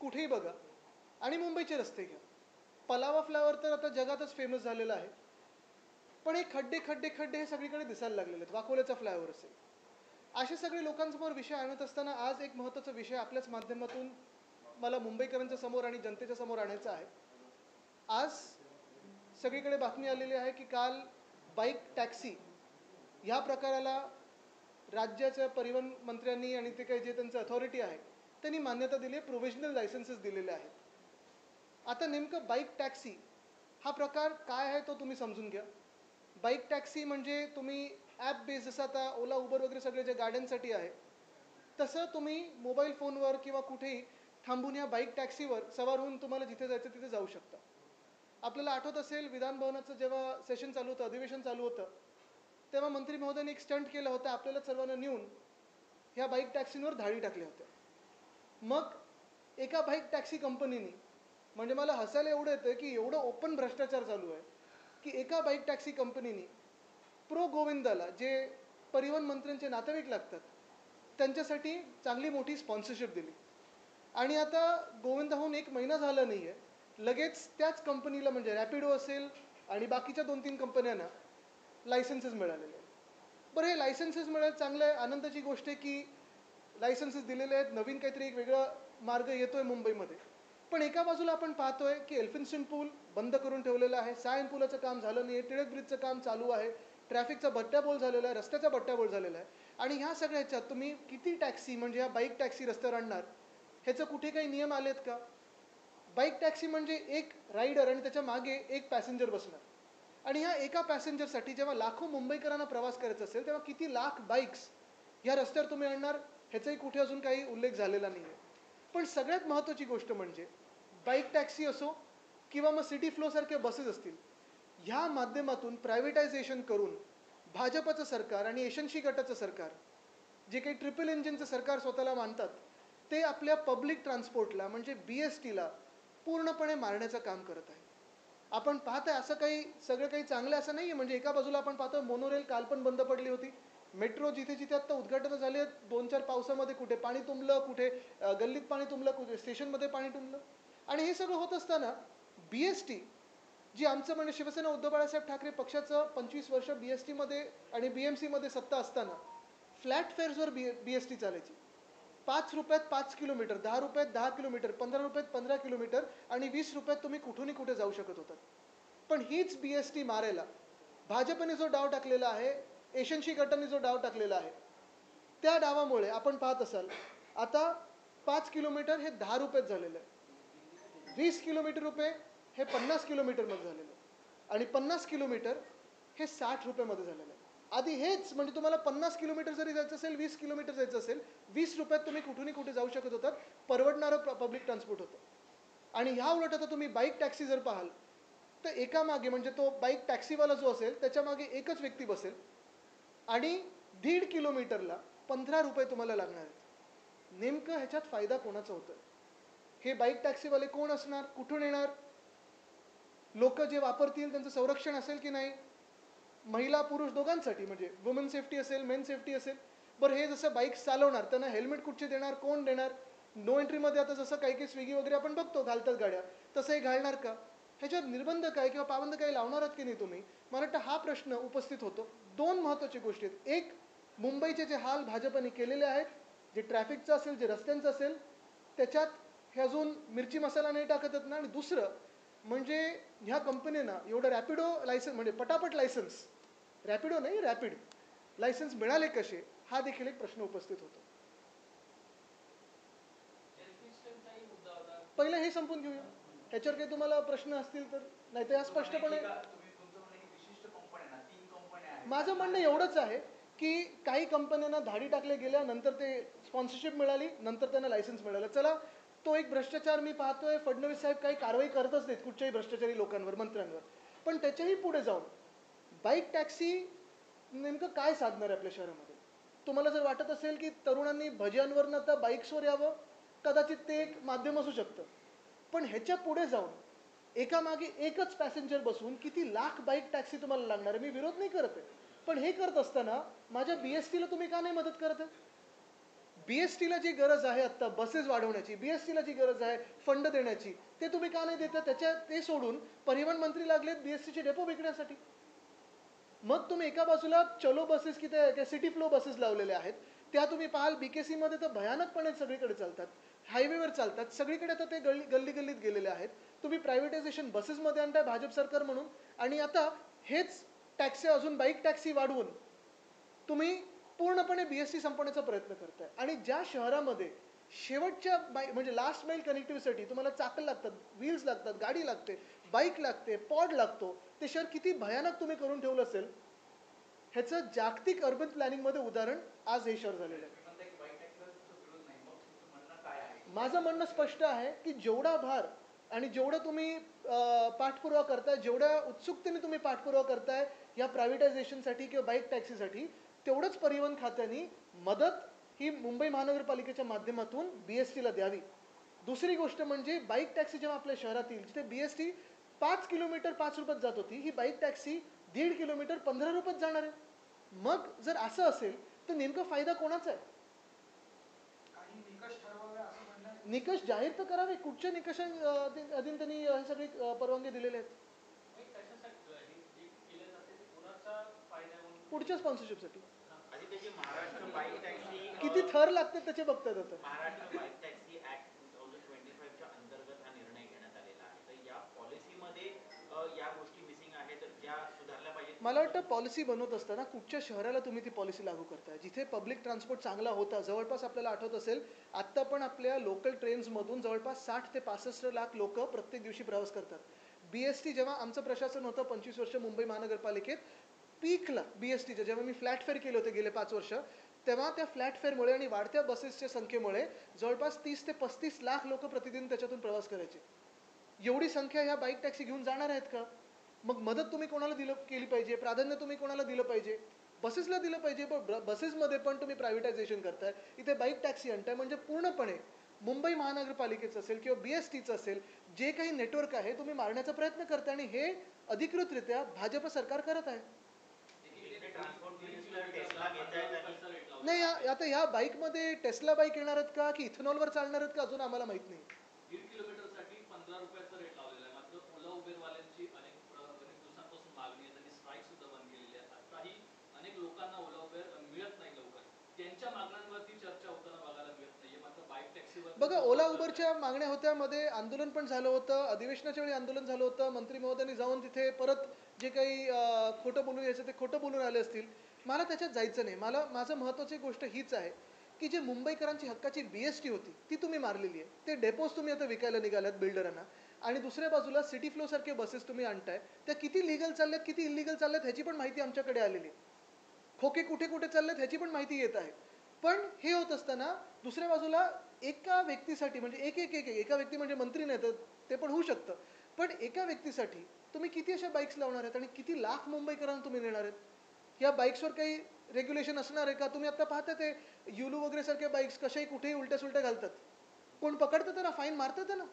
कुठेही बघा आणि मुंबईचे रस्ते घ्या. पलावा फ्लायओव्हर तर आता जगातच फेमस झालेला आहे, पण हे खड्डे खड्डे खड्डे हे सगळीकडे दिसायला लागलेले आहेत. वाकोल्याचा फ्लायओव्हर असेल, असे सगळे लोकांसमोर विषय आणत असताना आज एक महत्त्वाचा विषय आपल्याच माध्यमातून मला मुंबईकरांच्या समोर आणि जनतेच्या समोर आणायचा आहे. आज सगळीकडे बातमी आलेली आहे की काल बाईक टॅक्सी ह्या प्रकाराला राज्याच्या परिवहन मंत्र्यांनी आणि ते काही जे त्यांचं अथॉरिटी आहे त्यांनी मान्यता दिली आहे, प्रोव्हिजनल लायसन्सेस दिलेले आहेत. आता नेमकं बाईक टॅक्सी हा प्रकार काय आहे तो तुम्ही समजून घ्या. बाईक टॅक्सी म्हणजे तुम्ही ॲप बेस, जसं आता ओला उबर वगैरे सगळे जे गाड्यांसाठी आहे तसं तुम्ही मोबाईल फोनवर किंवा कुठेही थांबून या बाईक टॅक्सीवर सवार होऊन तुम्हाला जिथे जायचं तिथे जाऊ शकता. आपल्याला आठवत असेल विधान भवनाचं जेव्हा सेशन चालू होतं, अधिवेशन चालू होतं, तेव्हा मंत्री महोदयांनी एक स्टंट केलं होतं, आपल्याला सर्वांना नेऊन ह्या बाईक टॅक्सींवर धाडी टाकल्या होत्या. मग एका बाईक टॅक्सी कंपनीने, म्हणजे मला हसायला एवढं येतं की एवढं ओपन भ्रष्टाचार चालू आहे की एका बाईक टॅक्सी कंपनीने प्रो गोविंदाला, जे परिवहन मंत्र्यांचे नातेवाईक लागतात, त्यांच्यासाठी चांगली मोठी स्पॉन्सरशिप दिली. आणि आता गोविंदाहून 1 महिना झाला नाही आहे, लगेच त्याच कंपनीला म्हणजे रॅपिडो असेल आणि बाकीच्या 2-3 कंपन्यांना लायसन्सेस मिळालेले आहेत. बरं, हे लायसन्सेस मिळाले, चांगलं आहे, आनंदाची गोष्ट आहे की लायसन्सेस दिलेले आहेत, नवीन काहीतरी एक वेगळा मार्ग येतोय मुंबईमध्ये. पण एका बाजूला आपण पाहतोय की एल्फिन्स्टन पूल बंद करून ठेवलेला आहे, सायन पुलाचं काम झालं नाही आहे, टिळक ब्रिजचं काम चालू आहे, ट्रॅफिकचा बट्ट्याबोळ झालेला आहे, रस्त्याचा बट्ट्याबोळ झालेला आहे. आणि ह्या सगळ्याच्यात तुम्ही किती टॅक्सी म्हणजे ह्या बाईक टॅक्सी रस्त्यावर आणणार, ह्याचं कुठे काही नियम आलेत का? बाईक टॅक्सी म्हणजे एक रायडर आणि त्याच्या मागे एक पॅसेंजर बसणार, आणि ह्या एका पॅसेंजरसाठी जेव्हा लाखो मुंबईकरांना प्रवास करायचा असेल तेव्हा किती लाख बाईक्स ह्या रस्त्यावर तुम्ही आणणार, ह्याचाही कुठे अजून काही उल्लेख झालेला नाही आहे. पण सगळ्यात महत्त्वाची गोष्ट म्हणजे बाईक टॅक्सी असो किंवा मग सिटी फ्लोसारखे बसेस असतील, ह्या माध्यमातून प्रायव्हेटायझेशन करून भाजपचं सरकार आणि यशस्वी गटाचं सरकार, जे काही ट्रिपल इंजिनचं सरकार स्वतःला मानतात, ते आपल्या पब्लिक ट्रान्सपोर्टला म्हणजे BSTला पूर्णपणे मारण्याचं काम करत आहे. आपण पाहताय असं काही सगळं काही चांगलं असं नाही आहे. म्हणजे एका बाजूला आपण पाहतो मोनोरेल काल पण बंद पडली होती, मेट्रो जिथे जिथे आत्ता उद्घाटनं झाली आहेत 2-4 पावसामध्ये कुठे पाणी तुंबलं, कुठे गल्लीत पाणी तुंबलं, कुठे स्टेशनमध्ये पाणी तुंबलं. आणि हे सगळं होत असताना BST, जी आमचं म्हणजे शिवसेना उद्धव बाळासाहेब ठाकरे पक्षाचं 25 वर्ष BSTमध्ये आणि BMCमध्ये सत्ता असताना फ्लॅट फेअर्सवर BST चालायची. 5 रुपयात 5 किलोमीटर, 10 रुपयात 10 किलोमीटर, 15 रुपयात 15 किलोमीटर आणि 20 रुपयात तुम्ही कुठूनही कुठे जाऊ शकत होतात. पण हीच BST मारायला भाजपने जो डाव टाकलेला आहे, यशस्वी गटाने जो डाव टाकलेला आहे, त्या डावामुळे आपण पाहत असाल आता 5 किलोमीटर हे 10 रुपयात झालेलं आहे, 20 किलोमीटर रुपये हे 50 किलोमीटरमध्ये झालेलं आहे आणि 50 किलोमीटर हे 60 रुपयामध्ये झालेलं आहे. आधी हेच म्हणजे तुम्हाला 50 किलोमीटर जरी जायचं असेल, 20 किलोमीटर जायचं असेल, 20 रुपयात तुम्ही कुठूनही कुठे जाऊ शकत होतात, परवडणारं पब्लिक ट्रान्सपोर्ट होतं. आणि ह्या उलट आता तुम्ही बाईक टॅक्सी जर पाहाल तर एका मागे म्हणजे तो बाईक टॅक्सीवाला जो असेल त्याच्या मागे एकच व्यक्ती बसेल आणि 1.5 किलोमीटरला 15 रुपये तुम्हाला लागणार आहेत. नेमकं ह्याच्यात फायदा कोणाचा होतोय? हे बाईक टॅक्सीवाले कोण असणार, कुठून येणार, लोक जे वापरतील त्यांचं संरक्षण असेल की नाही, महिला पुरुष दोघांसाठी म्हणजे वुमन सेफ्टी असेल, मेन सेफ्टी असेल. बरं, हे जसं बाईक चालवणार त्यांना हेल्मेट कुठचे देणार, कोण देणार? नो एंट्रीमध्ये आता जसं काही काही स्विगी वगैरे आपण बघतो घालतात गाड्या, तसं हे घालणार का? ह्याच्यावर निर्बंध काय किंवा पाबंद काय लावणार आहेत की नाही तुम्ही? मला वाटतं हा प्रश्न उपस्थित होतो. 2 महत्त्वाची गोष्टी आहेत. एक, मुंबईचे जे हाल भाजपने केलेले आहेत, जे ट्रॅफिकचं असेल, जे रस्त्यांचं असेल, त्याच्यात हे अजून मिरची मसाला नाही टाकत आहेत ना. आणि दुसरं म्हणजे ह्या कंपनीना एवढं रॅपिडो लायसन्स म्हणजे पटापट लायसन्स, रॅपिडो नाही रॅपिड लायसन्स मिळाले कसे, हा देखील एक प्रश्न उपस्थित होतो. पहिलं हे संपून घेऊया, ह्याच्यावर काही तुम्हाला प्रश्न असतील तर. नाही तर या स्पष्टपणे माझं म्हणणं एवढंच आहे की काही कंपन्यांना धाडी टाकल्या गेल्या, नंतर ते स्पॉन्सरशिप मिळाली, नंतर त्यांना लायसन्स मिळालं. चला, तो एक भ्रष्टाचार मी पाहतोय, फडणवीस साहेब काही कारवाई करतच नाहीत कुठच्याही भ्रष्टाचारी लोकांवर, मंत्र्यांवर. पण त्याच्याही पुढे जाऊन बाईक टॅक्सी नेमकं काय साधणार आहे आपल्या शहरामध्ये? तुम्हाला जर वाटत असेल की तरुणांनी भज्यांवरनं आता बाईक्सवर यावं, कदाचित ते एक माध्यम असू शकतं. पण ह्याच्या पुढे जाऊन एका मागे एकच पॅसेंजर बसून किती लाख बाईक टॅक्सी तुम्हाला लागणार आहे? मी विरोध नाही करत आहे, पण हे करत असताना माझ्या BSTला तुम्ही का नाही मदत करत आहे? BSTला जी गरज आहे आता बसेस वाढवण्याची, BSTला जी गरज आहे फंड देण्याची, ते तुम्ही का नाही देता? ते सोडून परिवहन मंत्री लागलेत BSTचे डेपो विकण्यासाठी. मग तुम्ही एका बाजूला चलो बसेस की त्या सिटी फ्लो बसेस लावलेल्या आहेत, त्या तुम्ही पाहाल BKC मध्ये तर भयानकपणे सगळीकडे चालतात, हायवेवर चालतात, सगळीकडे आता ते गल्ली गल्लीत गेलेले आहेत. तुम्ही प्रायव्हेटायझेशन बसेसमध्ये आणताय भाजप सरकार म्हणून, आणि आता हेच टॅक्सी अजून बाईक टॅक्सी वाढवून तुम्ही पूर्णपणे BST संपवण्याचा प्रयत्न करताय. आणि ज्या शहरामध्ये शेवटच्या म्हणजे लास्ट माईल कनेक्टिव्हिटीसाठी तुम्हाला चाकं लागतात, व्हील्स लागतात, गाडी लागते, बाईक लागते, पॉड लागतो, ते शहर किती भयानक तुम्ही करून ठेवलं असेल ह्याचं जागतिक अर्बन प्लॅनिंगमध्ये उदाहरण आज हे शहर झालेलं आहे. माझं म्हणणं स्पष्ट आहे की जेवढा भार आणि जेवढं तुम्ही पाठपुरावा करताय, जेवढ्या उत्सुकतेने तुम्ही पाठपुरावा करताय या प्रायव्हेटायझेशनसाठी किंवा बाईक टॅक्सीसाठी, तेवढंच परिवहन खात्याने मदत ही मुंबई महानगरपालिकेच्या माध्यमातून BSTला द्यावी. दुसरी गोष्ट म्हणजे बाईक टॅक्सी जेव्हा आपल्या शहरात येईल, जिथे BST 5 किलोमीटर 5 रुपयात जात होती, ही बाईक टॅक्सी 1.5 किलोमीटर 15 रुपयात जाणार आहे. मग जर असं असेल तर नेमका फायदा कोणाचा आहे? निकष जाहीर तर करावे. कुठच्या निकषा अधीन त्यांनी हे सगळे परवानगी दिलेले आहेत? पुढच्या स्पॉन्सरशिपसाठी किती थर लागते त्याचे बघतात आता. महाराष्ट्र बाईक टॅक्सी ऍक्ट 2025 च्या अंतर्गत हा निर्णय घेण्यात आलेला आहे. तर या पॉलिसीमध्ये या गोष्टी मिसिंग आहेत ज्या सुधारल्या पाहिजेत. मला वाटतं पॉलिसी बनवत असताना कुठच्या शहराला तुम्ही ती पॉलिसी लागू करताय? जिथे पब्लिक ट्रान्सपोर्ट चांगला होता, जवळपास आपल्याला आठवत असेल आत्ता पण आपल्या लोकल ट्रेन्समधून जवळपास 60 ते 65 लाख लोक प्रत्येक दिवशी प्रवास करतात. BST जेव्हा आमचं प्रशासन होतं 25 वर्ष मुंबई महानगरपालिकेत, पीकला BSTच्या जेव्हा मी फ्लॅट फेअर केले होते गेले 5 वर्ष, तेव्हा त्या फ्लॅट फेअरमुळे आणि वाढत्या बसेसच्या संख्येमुळे जवळपास 30 ते 35 लाख लोक प्रतिदिन त्याच्यातून प्रवास करायचे. एवढी संख्या ह्या बाईक टॅक्सी घेऊन जाणार आहेत का? मग मदत तुम्ही कोणाला केली पाहिजे? प्राधान्य तुम्ही कोणाला दिलं पाहिजे? बसेसला दिलं पाहिजे. पण बसेसमध्ये पण तुम्ही प्रायव्हेटायझेशन करताय, इथे बाईक टॅक्सी आणताय, म्हणजे पूर्णपणे मुंबई महानगरपालिकेचं असेल किंवा BSTचं असेल जे काही नेटवर्क आहे तुम्ही मारण्याचा प्रयत्न करताय, आणि हे अधिकृतरित्या भाजप सरकार करत आहे. नाही, आता ह्या बाईकमध्ये टेस्ला बाईक येणार आहेत का की इथेनॉलवर चालणार आहेत का अजून आम्हाला माहित नाही. 1.5 किलोमीटरसाठी 15 रुपयाचा रेट लावलेला आहे. मात्र ओला उबेरवाल्यांची अनेक दिवसांपासून मागणी आहे. त्यांनी स्ट्राईक सुद्धा बंद केलेली आहे. आताही अनेक लोकांना ओला उबेर मिळत नाही लवकर. त्यांच्या मागण्यांवरती चर्चा होताना बघायला मिळत नाहीये. मात्र बाईक टॅक्सीवर बघा, ओला उबरच्या मागण्या होत्या, मध्ये आंदोलन पण झालं होतं, अधिवेशनाच्या वेळी आंदोलन झालं होतं, मंत्री महोदयांनी जाऊन तिथे परत जे काही खोटं बोलून यायचं ते खोटं बोलून आले असतील. मला त्याच्यात जायचं नाही. माझं महत्त्वाची गोष्ट हीच आहे की जे मुंबईकरांची हक्काची BST होती ती तुम्ही मारलेली आहे. ते डेपोज तुम्ही आता विकायला निघालात बिल्डरांना, आणि दुसऱ्या बाजूला सिटी फ्लो सारखे बसेस तुम्ही आणताय, त्या किती लिगल चालल्यात किती इलिगल चालल्यात ह्याची पण माहिती आमच्याकडे आलेली आहे. खोके कुठे कुठे चाललेत ह्याची पण माहिती येत आहे. पण हे होत असताना दुसऱ्या बाजूला एका व्यक्तीसाठी, म्हणजे एका व्यक्ती म्हणजे मंत्री नाही तर ते पण होऊ शकतं, पण एका व्यक्तीसाठी तुम्ही किती अशा बाईक्स लावणार आहेत आणि किती लाख मुंबईकरांना तुम्ही नेणार आहेत? या बाईक्सवर काही रेग्युलेशन असणार आहे का? तुम्ही आता पाहता ते युलू वगैरे सारख्या बाईक्स कशाही कुठेही उलट्या सुलट्या घालतात, कोण पकडतं त्यांना, फाईन मारतं त्यांना.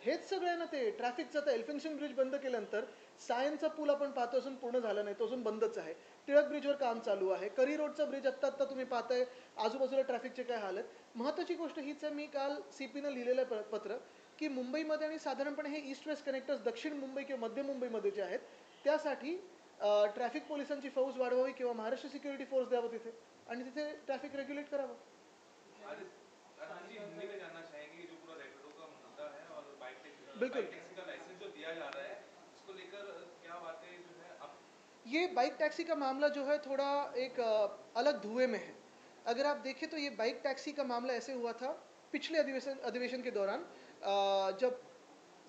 हेच सगळ्यांना ते ट्रॅफिकचं. आता एल्फिन्स्टन ब्रिज बंद केल्यानंतर सायनचा पूल आपण पाहतो अजून पूर्ण झाला नाही, तो अजून बंदच आहे. टिळक ब्रिजवर काम चालू आहे. करी रोडचा ब्रिज आत्ता तुम्ही पाहताय, आजूबाजूला ट्रॅफिकचे काय हाल आहेत. महत्त्वाची गोष्ट हीच आहे, मी काल CPनं लिहिलेलं पत्र की मुंबईमध्ये आणि साधारणपणे हे ईस्ट वेस्ट कनेक्टर्स दक्षिण मुंबई किंवा मध्य मुंबईमध्ये जे आहेत त्यासाठी ट्रॅफिक पोलिसांची फौज वाढवावी किंवा महाराष्ट्र सिक्युरिटी फोर्स द्यावं तिथे, आणि तिथे ट्रॅफिक रेग्युलेट करावं. बिल्कुल. ये बाइक टैक्सी का मामला जो है थोड़ा एक अलग धुएं में है. अगर आप देखें तो ये बाइक टैक्सी का मामला ऐसे हुआ था पिछले अधिवेशन के दौरान, जब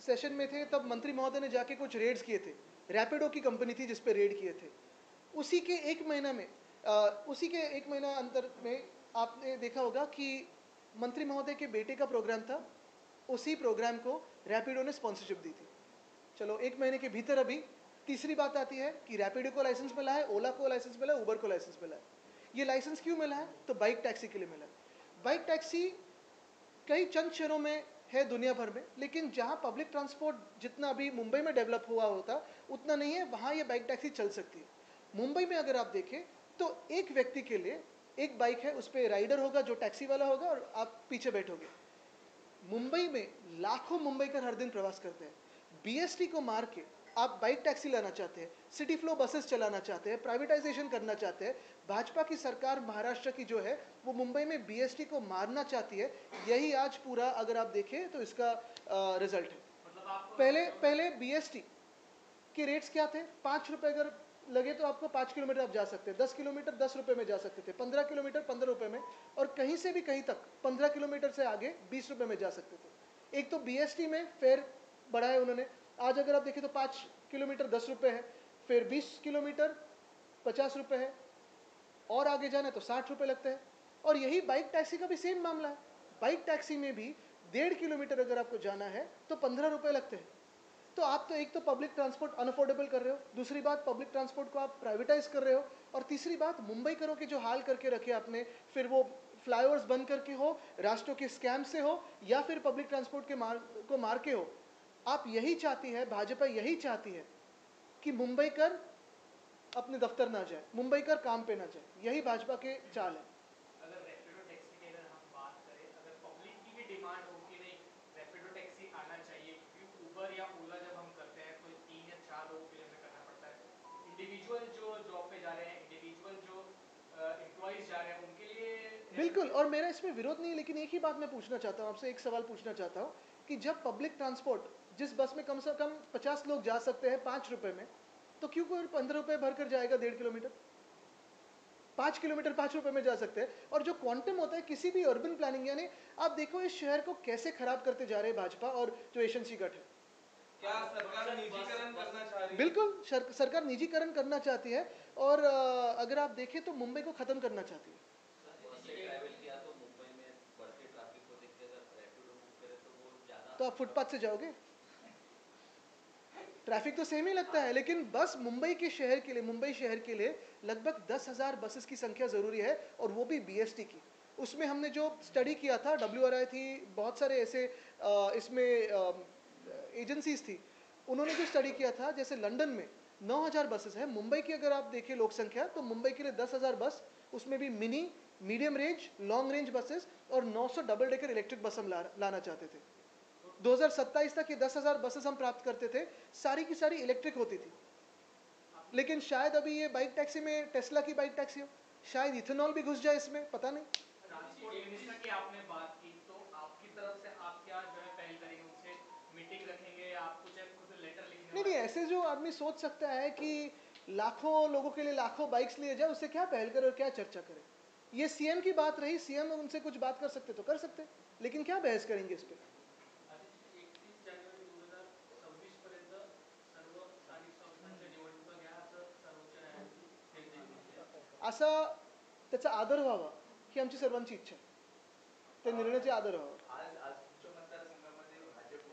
सेशन में थे तब मंत्री महोदय ने जाके कुछ रेड्स किए थे. रैपिडो की कंपनी थी जिस पे रेड किए थे. उसी के एक महीना अंतर में आपने देखा होगा कि मंत्री महोदय के बेटे का प्रोग्राम था, उसी प्रोग्राम को रैपिडो ने स्पॉन्सरशिप दी थी. चलो, एक महीने के भीतर अभी तीसरी बात आती है कि रैपिडो को लाइसेंस मिला है, ओला को लाइसेंस मिला है, उबर को लाइसेंस मिला है. ये लाइसेंस क्यों मिला है? तो बाइक टैक्सी के लिए मिला है. बाइक टैक्सी कई चंद शहरों में है दुनिया भर में, लेकिन जहाँ पब्लिक ट्रांसपोर्ट जितना अभी मुंबई में डेवलप हुआ होता उतना नहीं है, वहाँ ये बाइक टैक्सी चल सकती है। मुंबई में अगर आप देखें तो एक व्यक्ति के लिए एक बाइक है, उस पर राइडर होगा जो टैक्सी वाला होगा और आप पीछे बैठोगे। मुंबई में लाखों मुंबईकर हर दिन प्रवास करते हैं। बीएसटी को मार के आप बाइक टैक्सी लाना चाहते हैं, सिटी फ्लो बसेस चलाना चाहते हैं, प्राइवेटाइजेशन करना चाहते हैं। भाजपा की सरकार महाराष्ट्र की जो है वो मुंबई में बीएसटी को मारना चाहती है। यही आज पूरा अगर आप देखें तो इसका रिजल्ट है। मतलब आप पहले पहले बीएसटी के रेट्स क्या थे? 5 रुपए अगर लगे तो आपको 5 किलोमीटर आप जा सकते हैं, 10 किलोमीटर 10 रुपए में जा सकते थे, 15 किलोमीटर 15 रुपए में, और कहीं से भी कहीं तक 15 किलोमीटर से आगे 20 रुपए में जा सकते थे। एक तो बीएसटी में फेयर बढ़ाए उन्होंने। आज अगर आप देखें तो 5 किलोमीटर 10 रुपए है, फिर 20 किलोमीटर 50 रुपए है, और आगे जाना है तो 60 रुपए लगते हैं। और यही बाइक टैक्सी का भी सेम मामला है। बाइक टैक्सी में भी 1.5 किलोमीटर अगर आपको जाना है तो 15 रुपए लगते हैं। तो आप तो एक तो पब्लिक ट्रांसपोर्ट अनअफोर्डेबल कर रहे हो, दूसरी बात पब्लिक ट्रांसपोर्ट को आप प्राइवेटाइज कर रहे हो, और तीसरी बात मुंबई करों के जो हाल करके रखे आपने, फिर वो फ्लाईओवर्स बंद करके हो, रास्तों के स्कैम से हो, या फिर पब्लिक ट्रांसपोर्ट के मार के हो। आप यही चाहती है, भाजपा यही चाहती है कि मुंबई कर अपने दफ्तर ना जाए, मुंबई कर काम पे ना जाए। यही भाजपा के चाल है। अगर रैपिडो टैक्सी की अगर हम बात करें, अगर पब्लिक की भी डिमांड हो कि नहीं रैपिडो टैक्सी आना चाहिए, क्योंकि उबर या ओला जब हम करते हैं तो 3 या 4 लोगों के लिए हमें करना पड़ता है। इंडिविजुअल जो जॉब पे जा रहे हैं, इंडिविजुअल जो एम्प्लॉयज जा रहे हैं, उनके लिए बिल्कुल, और मेरा इसमें विरोध नहीं है, लेकिन एक ही बात मैं पूछना चाहता हूँ आपसे, एक सवाल पूछना चाहता हूँ कि जब पब्लिक ट्रांसपोर्ट, जिस बस में कम से कम 50 लोग जा सकते हैं 5 रुपए में, तो क्यों कोई 15 रुपए भर कर जाएगा 1.5 किलोमीटर? 5 किलोमीटर 5 रुपए में जा सकते हैं। और जो क्वांटम होता है किसी भी अर्बन प्लानिंग, यानी आप देखो इस शहर को कैसे खराब करते जा रहे हैं भाजपा और जो एशंसी गठ है। क्या सरकार निजीकरण करना चाह रही है? बिल्कुल, सरकार निजीकरण करना चाहती है, और अगर आप देखें तो मुंबई को खत्म करना चाहती है। बस से ट्रैवल किया तो मुंबई में बढ़ते ट्रैफिक को देखते अगर रैपिडो बुक करें तो वो ज़्यादा। तो आप फुटपाथ से जाओगे? ट्रैफिक तो सेम ही लगता है, लेकिन बस मुंबई के शहर के लिए, मुंबई शहर के लिए लगभग 10,000 बसेस की संख्या ज़रूरी है, और वो भी बीएसटी की। उसमें हमने जो स्टडी किया था, WRI थी, बहुत सारे ऐसे इसमें एजेंसीज थी, उन्होंने जो स्टडी किया था, जैसे लंदन में 9,000 बसेस है, मुंबई की अगर आप देखें लोक संख्या तो मुंबई के लिए 10,000 बस, उसमें भी mini, medium range, long range buses, और 900 डबल डेकर इलेक्ट्रिक बस हम लाना चाहते थे। 2027 तक ये 10,000 बसेस हम प्राप्त करते थे, सारी की सारी इलेक्ट्रिक होती थी। लेकिन शायद अभी ये बाइक टैक्सी में टेस्ला की बाइक टैक्सी हो, शायद इथेनॉल भी घुस जाए इसमें, पता नहीं। ट्रांसपोर्ट मिनिस्टर की आपने बात की, तो आपकी तरफ से आप क्या जो है पहल करेंगे, उनसे मीटिंग रखेंगे या आप कुछ लेटर लिखेंगे? नहीं, ऐसे जो आदमी सोच सकता है कि लाखों लोगों के लिए लाखों बाइक्स लिए जाए, उससे क्या पहल करे और क्या चर्चा करे? ये सीएम की बात रही, सीएम उनसे कुछ बात कर सकते तो कर सकते, लेकिन क्या बहस करेंगे इस पर? 31 जानेवारी 2026 पर्यंत सर्व स्थानिक संस्थांच्या निवडणुका घ्या असं सर्वोच्च न्यायालयाने निर्देश दिले. असा त्याचा आदर व्हावा ही आमची सर्वांची इच्छा आहे. त्या निर्णयाचे आदर व्हावा. आज आज तुमच्या मतदारसंघामध्ये भाजप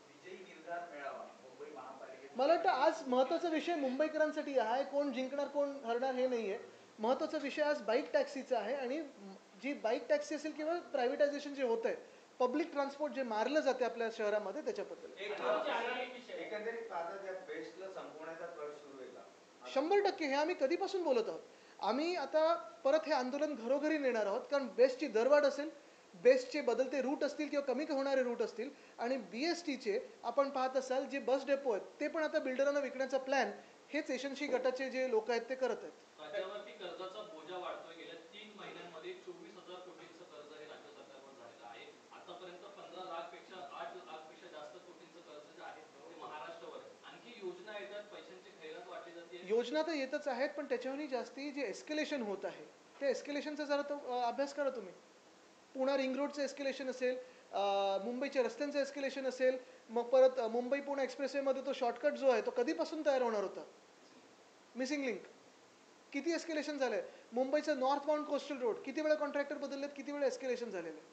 विजयी निर्धार मिळावा मुंबई महापालिकेत. मला वाटतं आज महत्त्वाचा विषय मुंबईकरांसाठी आहे, कोण जिंकणार कोण हरणार हे नाही आहे. महत्त्वाचा विषय आज बाईक टॅक्सीचा आहे, आणि जी बाईक टॅक्सी असेल किंवा प्रायव्हेटायझेशन जे होतं आहे, पब्लिक ट्रान्सपोर्ट जे मारलं जाते आपल्या शहरामध्ये, त्याच्याबद्दल. एकंदरीत पाहता त्या बेस्टला संपवण्याचा कट सुरू आहे का? 100% हे आम्ही कधीपासून बोलत आहोत. आम्ही आता परत हे आंदोलन घरोघरी नेणार आहोत, कारण बेस्टची दरवाढ असेल, बेस्टचे बदलते रूट असतील किंवा कमी होणारे रूट असतील, आणि BSTचे आपण पाहत असाल जे बस डेपो आहेत ते पण आता बिल्डरांना विकण्याचा प्लॅन हेच एशनशी गटाचे जे लोक आहेत ते करत आहेत. राज्यावरती कर्जाचा बोजा वाढतोय. गेल्या 3 महिन्यांमध्ये 24,000 कोटींचं कर्ज हे राज्य सरकारवर झालेलं आहे. आतापर्यंत 15 लाखपेक्षा 8 लाखपेक्षा जास्त कोटींचं कर्ज जे आहे ते महाराष्ट्रावर आहे. आणखी योजना येतात, पैशांची खैरात वाटली जाते. योजना तर येतच आहेत, पण त्याच्याहूनही जास्ती जे एस्केलेशन होत आहे त्या एस्केलेशनचा जरा तो अभ्यास करा तुम्ही. पुणा रिंग रोडचं एस्केलेशन असेल, मुंबईच्या रस्त्यांचं एस्केलेशन असेल, मग परत मुंबई पुणे एक्सप्रेसवेमध्ये तो शॉर्टकट जो आहे तो कधीपासून तयार होणार होता, मिसिंग लिंक, किती एस्केलेशन झालंय. मुंबईचं नॉर्थ बाउंड कोस्टल रोड किती वेळा कॉन्ट्रॅक्टर बदललेत, किती वेळा एस्केलेशन झालेलं आहे.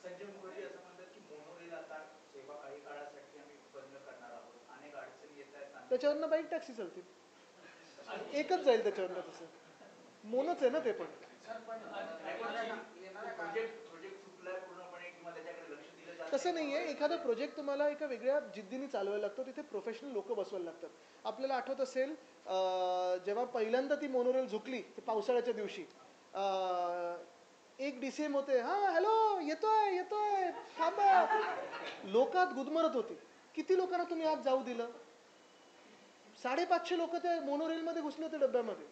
संजय मुखर्जी असं म्हणतात की मोनोरेल आता सेवा काही काळासाठी आम्ही बंद करणार आहोत, अनेक अडचणी येत आहेत. त्याच्यावरनं बाईक टॅक्सी चालतील, एकच जाईल त्याच्यावरनं. तसं मोनच आहे ना ते पण. प्रोजेक्ट चुकलाय पूर्णपणे किंवा त्याच्याकडे लक्ष दिलं जात तसं नाही आहे. एखादा प्रोजेक्ट तुम्हाला एका वेगळ्या जिद्दीने चालवायला लागतो, तिथे प्रोफेशनल लोक बसवायला लागतात. आपल्याला आठवत असेल जेव्हा पहिल्यांदा ती मोनोरेल झुकली ते पावसाळ्याच्या दिवशी, एक DCM होते, हां हॅलो येतोय येतोय थांबा, लोकात गुदमरत होती. किती लोकांना तुम्ही आत जाऊ दिलं? 550 लोक त्या मोनोरेलमध्ये घुसले होते डब्यामध्ये.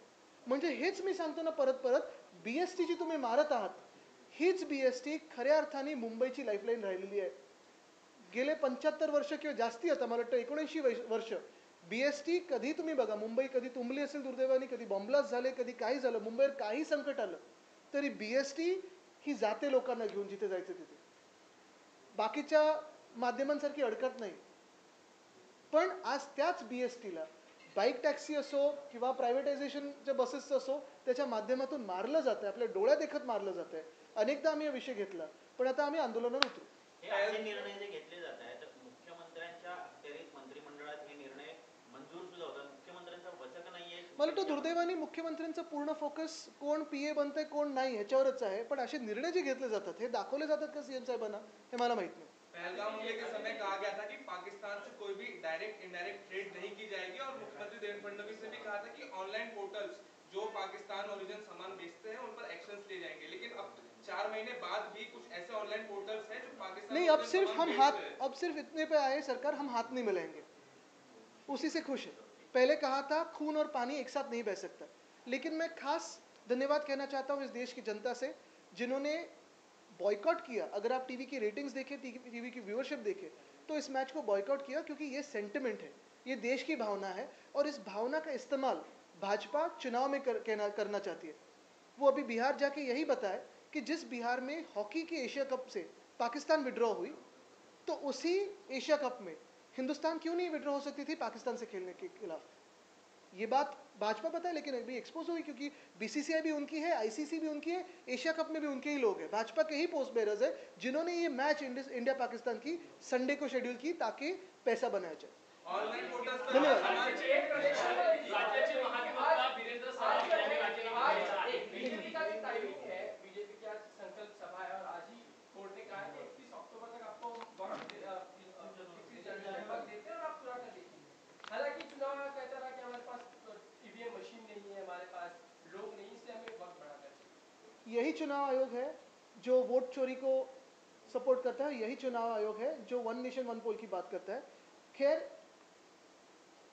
म्हणजे हेच मी सांगतो ना परत परत, BST जी तुम्ही मारत आहात, हीच BST खऱ्या अर्थाने मुंबईची लाईफलाईन राहिलेली आहे. गेले 75 वर्ष किंवा जास्ती, आता मला वाटतं 79 वर्ष BST कधी तुम्ही बघा, मुंबई कधी तुंबली असेल दुर्दैवाने, कधी बॉम्ब्लास्ट झाले, कधी काही झालं, मुंबईवर काही संकट आलं तरी BST ही जाते लोकांना घेऊन जिथे जायचं तिथे. बाकीच्या माध्यमांसारखी अडकत नाही. पण आज त्याच BSTला बाईक टॅक्सी असो किंवा प्रायव्हेटायझेशनच्या बसेसचं असो, त्याच्या माध्यमातून मारलं जातं आहे, आपल्या डोळ्यात देखत मारलं जातं आहे. अनेकदा आम्ही हा विषय घेतला, पण आता आम्ही आंदोलनावर उतरू. हे असे निर्णय जे घेतले जात आहेत, तर मुख्यमंत्र्यांच्या अखेरीस मंत्रिमंडळात हे निर्णय मंजूर सुद्धा होतात. मुख्यमंत्र्यांचा वचक नाहीये. मला वाटतं दुर्दैवाने मुख्यमंत्र्यांचा पूर्ण फोकस कोण PA बनतंय कोण नाही ह्याच्यावरच आहे. पण असे निर्णय जे घेतले जातात हे दाखवले जातात का CM साहेबांना, हे मला माहित नाही. पहलगाम हमले के समय कहा गया था कि पाकिस्तान से कोई भी डायरेक्ट इनडायरेक्ट ट्रेड नहीं की जाएगी और मुख्यमंत्री देवेंद्र फडणवीस ने भी कहा था कि ऑनलाइन पोर्टल्स जो पाकिस्तान ओरिजिन सामान बेचते हैं उन पर एक्शंस लिए जाएंगे. लेकिन अब 4 महीने बाद भी कुछ ऐसे ऑनलाइन पोर्टल्स हैं जो पाकिस्तान नहीं, अब सिर्फ इतने पे आए सरकार, हम हाथ नहीं मिलाएंगे, उसी से खुश है. पहले कहा था खून और पानी एक साथ नहीं बह सकता. लेकिन मैं खास धन्यवाद कहना चाहता हूँ इस देश की जनता से जिन्होंने बॉयकॉट किया. अगर आप टीवी की रेटिंग्स देखें, टीवी की व्यूअरशिप देखें, तो इस मैच को बॉयकॉट किया क्योंकि ये सेंटिमेंट है, ये देश की भावना है और इस भावना का इस्तेमाल भाजपा चुनाव में करना चाहती है. वो अभी बिहार जाके यही बताए कि जिस बिहार में हॉकी के एशिया कप से पाकिस्तान विड्रॉ हुई, तो उसी एशिया कप में हिंदुस्तान क्यों नहीं विड्रॉ हो सकती थी पाकिस्तान से खेलने के खिलाफ. ये बात भाजपा पता है, लेकिन अभी एक्सपोज हुई क्योंकि BCCI भी उनकी है, ICC भी उनकी है, एशिया कप में भी उनके ही लोग हैं. भाजपा के ही पोस्ट बेरर्स है जिन्होंने ये मैच इंडिया पाकिस्तान की संडे को शेड्यूल की ताकि पैसा बनाया जाए. ऑनलाइन पोर्टल्स पर धन्यवाद. राज्याचे महाधिवक्ता वीरेंद्र सराफ यांनी राज्याचे बीजेपी का भी टाइमिंग है, बीजेपी की आज संकल्प सभा है और आज ही कोर्ट ने कहा है कि 31 अक्टूबर तक आपको वक्त देते हैं और आप पूरा कर दीजिए. हालांकि चुनाव आयोग कहता रहा कि हमारे पास EVM मशीन नहीं है, हमारे पास लोग नहीं, इसलिए हमें वक्त बढ़ाकर चाहिए. यही चुनाव आयोग है जो वोट चोरी को सपोर्ट करता है. यही चुनाव आयोग है जो वन नेशन वन पोल की बात करता है. खैर,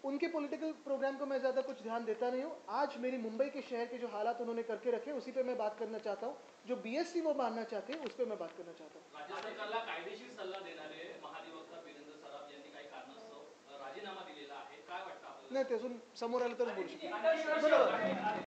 उनके पॉलिटिकल प्रोग्राम को मैं ज़्यादा कुछ ध्यान देता नहीं हूँ. आज मेरी मुंबई के शहर के जो हालात उन्होंने करके रखे, उसी पे मैं बात करना चाहता हूँ. जो BST वो मानना चाहते हैं, उस पर मैं बात करना चाहता हूँ. राज्य सरकारला कायदेशीर सल्ला देणारे महाधिवक्ता वीरेंद्र सराफ यांनी काही कारणास्तव राजीनामा दिलेला आहे. काय वाटतं आपल्याला? नाही, ते अजून समोर आलं तरच बोलू शकतो. आदर्श